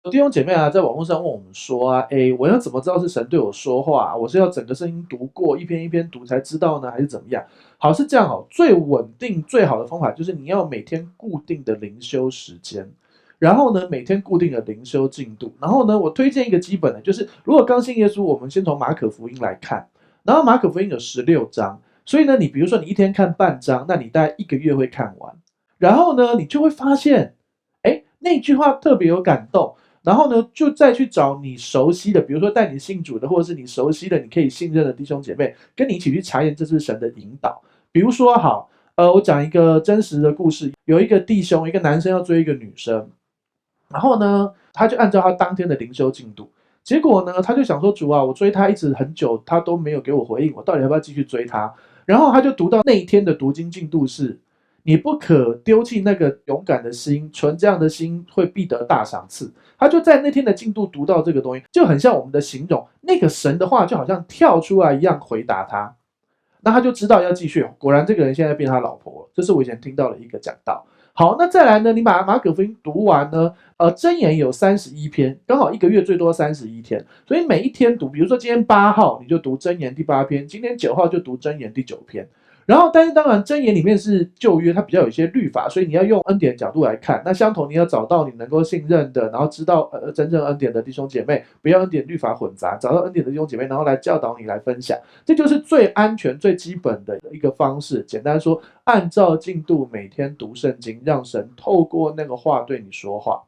有弟兄姐妹啊，在网络上问我们说啊，我要怎么知道是神对我说话啊？我是要整个圣经读过，一篇一篇读才知道呢，还是怎么样？好，是这样哦。最稳定、最好的方法就是你要每天固定的灵修时间，然后呢，每天固定的灵修进度。然后呢，我推荐一个基本的，就是如果刚信耶稣，我们先从马可福音来看，然后马可福音有16章，所以呢，你比如说你一天看半章，那你大概1个月会看完。然后呢，你就会发现，那句话特别有感动。然后呢，就再去找你熟悉的，比如说带你信主的，或者是你熟悉的、你可以信任的弟兄姐妹，跟你一起去查验这是神的引导。比如说，好，我讲一个真实的故事，有一个弟兄，一个男生要追一个女生，然后呢，他就按照他当天的灵修进度，结果呢，他就想说，主啊，我追他一直很久，他都没有给我回应，我到底要不要继续追他？然后他就读到那一天的读经进度是：你不可丢弃那个勇敢的心，存这样的心会必得大赏赐。他就在那天的进度读到这个东西，就很像我们的形容，那个神的话就好像跳出来一样回答他，那他就知道要继续。果然，这个人现在变他老婆了，这是我以前听到的一个讲道。好，那再来呢？你把马可福音读完呢？箴言有31篇，刚好1个月最多31天，所以每一天读，比如说今天8号你就读箴言第8篇，今天9号就读箴言第9篇。然后，但是当然，箴言里面是旧约，它比较有一些律法，所以你要用恩典角度来看。那相同，你要找到你能够信任的，然后知道真正恩典的弟兄姐妹，不要恩典律法混杂，找到恩典的弟兄姐妹，然后来教导你来分享，这就是最安全、最基本的一个方式。简单说，按照进度每天读圣经，让神透过那个话对你说话。